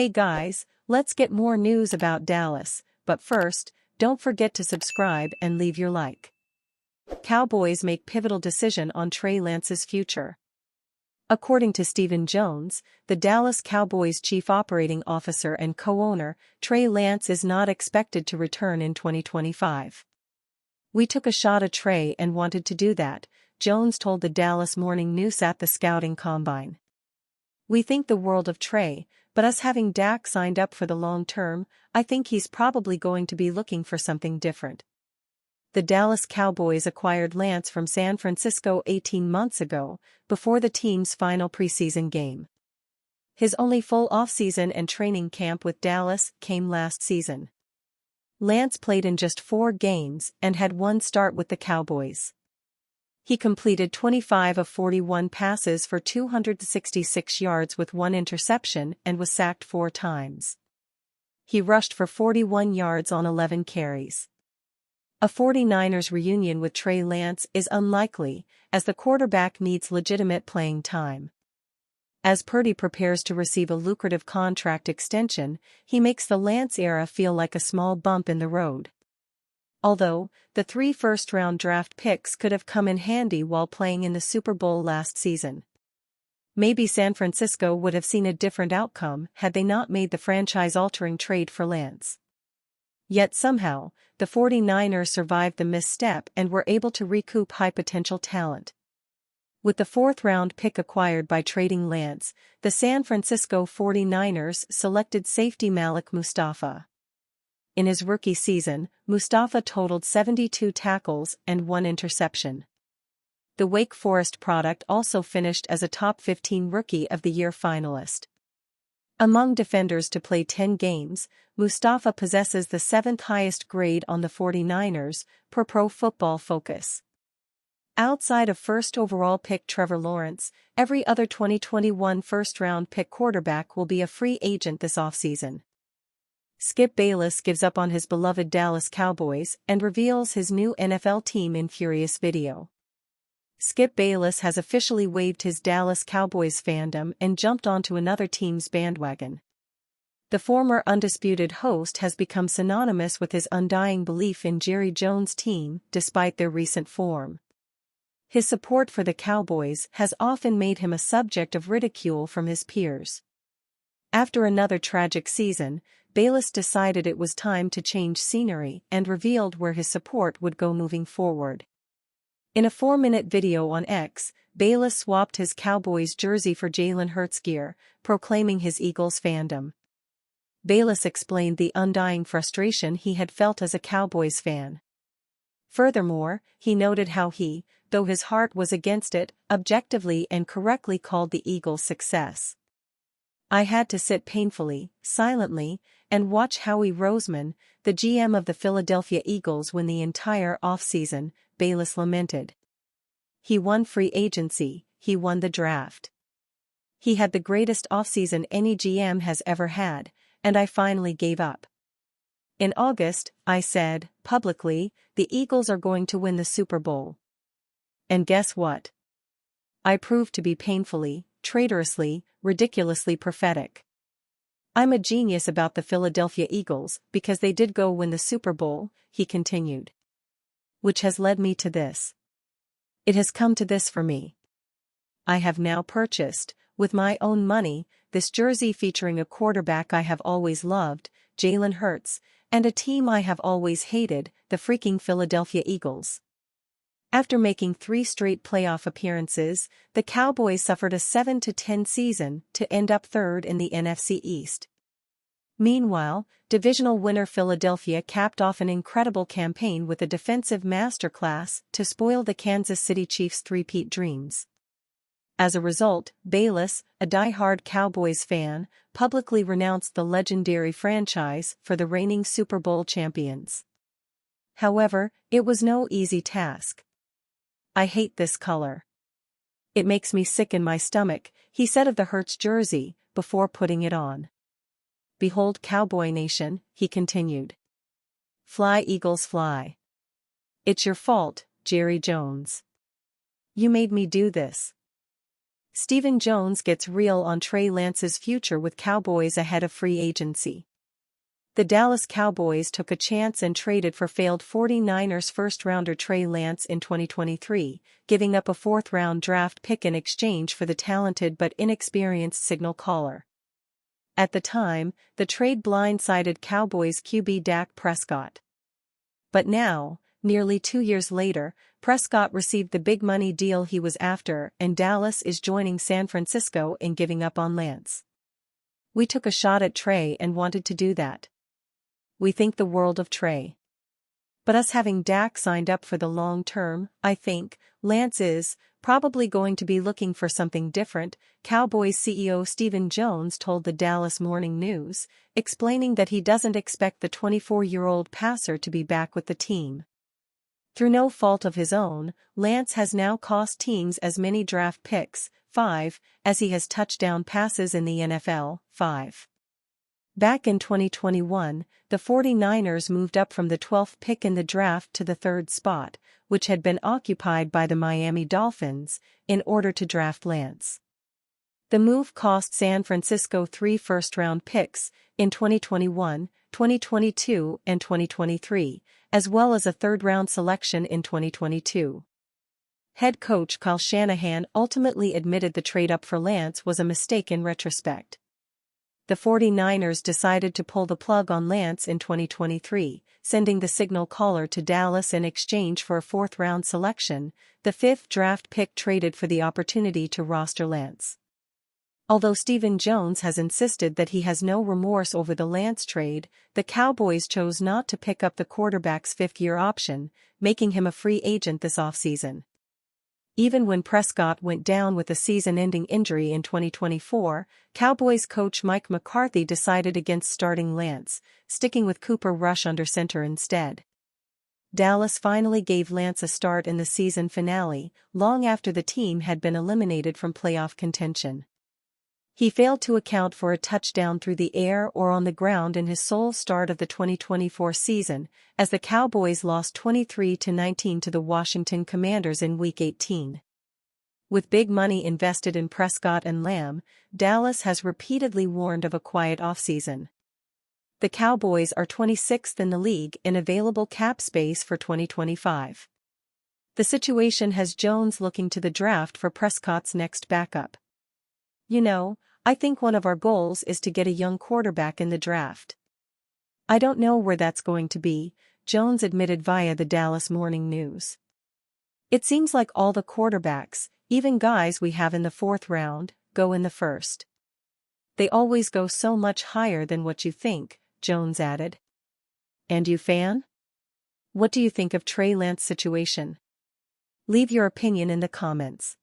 Hey guys, let's get more news about Dallas, but first, don't forget to subscribe and leave your like. Cowboys make pivotal decision on Trey Lance's future. According to Stephen Jones, the Dallas Cowboys chief operating officer and co-owner, Trey Lance is not expected to return in 2025. We took a shot at Trey and wanted to do that, Jones told the Dallas Morning News at the scouting combine. We think the world of Trey, but us having Dak signed up for the long term, I think he's probably going to be looking for something different. The Dallas Cowboys acquired Lance from San Francisco 18 months ago, before the team's final preseason game. His only full offseason and training camp with Dallas came last season. Lance played in just 4 games and had 1 start with the Cowboys. He completed 25 of 41 passes for 266 yards with 1 interception and was sacked 4 times. He rushed for 41 yards on 11 carries. A 49ers reunion with Trey Lance is unlikely, as the quarterback needs legitimate playing time. As Purdy prepares to receive a lucrative contract extension, he makes the Lance era feel like a small bump in the road. Although, the 3 first-round draft picks could have come in handy while playing in the Super Bowl last season. Maybe San Francisco would have seen a different outcome had they not made the franchise-altering trade for Lance. Yet somehow, the 49ers survived the misstep and were able to recoup high-potential talent. With the 4th-round pick acquired by trading Lance, the San Francisco 49ers selected safety Malik Mustafa. In his rookie season, Mustafa totaled 72 tackles and 1 interception. The Wake Forest product also finished as a top 15 Rookie of the Year finalist. Among defenders to play 10 games, Mustafa possesses the 7th highest grade on the 49ers, per Pro Football Focus. Outside of first overall pick Trevor Lawrence, every other 2021 first-round pick quarterback will be a free agent this offseason. Skip Bayless gives up on his beloved Dallas Cowboys and reveals his new NFL team in furious video. Skip Bayless has officially waived his Dallas Cowboys fandom and jumped onto another team's bandwagon. The former undisputed host has become synonymous with his undying belief in Jerry Jones' team despite their recent form. His support for the Cowboys has often made him a subject of ridicule from his peers. After another tragic season, Bayless decided it was time to change scenery and revealed where his support would go moving forward. In a 4-minute video on X, Bayless swapped his Cowboys jersey for Jalen Hurts gear, proclaiming his Eagles fandom. Bayless explained the undying frustration he had felt as a Cowboys fan. Furthermore, he noted how he, though his heart was against it, objectively and correctly called the Eagles' success. I had to sit painfully, silently, and watch Howie Roseman, the GM of the Philadelphia Eagles, win the entire offseason, Bayless lamented. He won free agency, he won the draft. He had the greatest offseason any GM has ever had, and I finally gave up. In August, I said, publicly, the Eagles are going to win the Super Bowl. And guess what? I proved to be painfully, traitorously, ridiculously prophetic. I'm a genius about the Philadelphia Eagles because they did go win the Super Bowl, he continued. Which has led me to this. It has come to this for me. I have now purchased, with my own money, this jersey featuring a quarterback I have always loved, Jalen Hurts, and a team I have always hated, the freaking Philadelphia Eagles. After making 3 straight playoff appearances, the Cowboys suffered a 7-10 season to end up 3rd in the NFC East. Meanwhile, divisional winner Philadelphia capped off an incredible campaign with a defensive masterclass to spoil the Kansas City Chiefs' three-peat dreams. As a result, Bayless, a die-hard Cowboys fan, publicly renounced the legendary franchise for the reigning Super Bowl champions. However, it was no easy task. I hate this color. It makes me sick in my stomach, he said of the Hurts jersey, before putting it on. Behold Cowboy Nation, he continued. Fly Eagles fly. It's your fault, Jerry Jones. You made me do this. Stephen Jones gets real on Trey Lance's future with Cowboys ahead of free agency. The Dallas Cowboys took a chance and traded for failed 49ers first-rounder Trey Lance in 2023, giving up a fourth-round draft pick in exchange for the talented but inexperienced signal caller. At the time, the trade blindsided Cowboys QB Dak Prescott. But now, nearly 2 years later, Prescott received the big money deal he was after, and Dallas is joining San Francisco in giving up on Lance. We took a shot at Trey and wanted to do that. We think the world of Trey. But us having Dak signed up for the long term, I think, Lance is probably going to be looking for something different, Cowboys CEO Stephen Jones told the Dallas Morning News, explaining that he doesn't expect the 24-year-old passer to be back with the team. Through no fault of his own, Lance has now cost teams as many draft picks, 5, as he has touchdown passes in the NFL, 5. Back in 2021, the 49ers moved up from the 12th pick in the draft to the 3rd spot, which had been occupied by the Miami Dolphins, in order to draft Lance. The move cost San Francisco 3 first-round picks in 2021, 2022, and 2023, as well as a third-round selection in 2022. Head coach Kyle Shanahan ultimately admitted the trade-up for Lance was a mistake in retrospect. The 49ers decided to pull the plug on Lance in 2023, sending the signal caller to Dallas in exchange for a fourth-round selection, the 5th draft pick traded for the opportunity to roster Lance. Although Stephen Jones has insisted that he has no remorse over the Lance trade, the Cowboys chose not to pick up the quarterback's 5th-year option, making him a free agent this offseason. Even when Prescott went down with a season-ending injury in 2024, Cowboys coach Mike McCarthy decided against starting Lance, sticking with Cooper Rush under center instead. Dallas finally gave Lance a start in the season finale, long after the team had been eliminated from playoff contention. He failed to account for a touchdown through the air or on the ground in his sole start of the 2024 season, as the Cowboys lost 23-19 to the Washington Commanders in Week 18. With big money invested in Prescott and Lamb, Dallas has repeatedly warned of a quiet offseason. The Cowboys are 26th in the league in available cap space for 2025. The situation has Jones looking to the draft for Prescott's next backup. You know, I think one of our goals is to get a young quarterback in the draft. I don't know where that's going to be, Jones admitted via the Dallas Morning News. It seems like all the quarterbacks, even guys we have in the 4th round, go in the 1st. They always go so much higher than what you think, Jones added. And you fan? What do you think of Trey Lance's situation? Leave your opinion in the comments.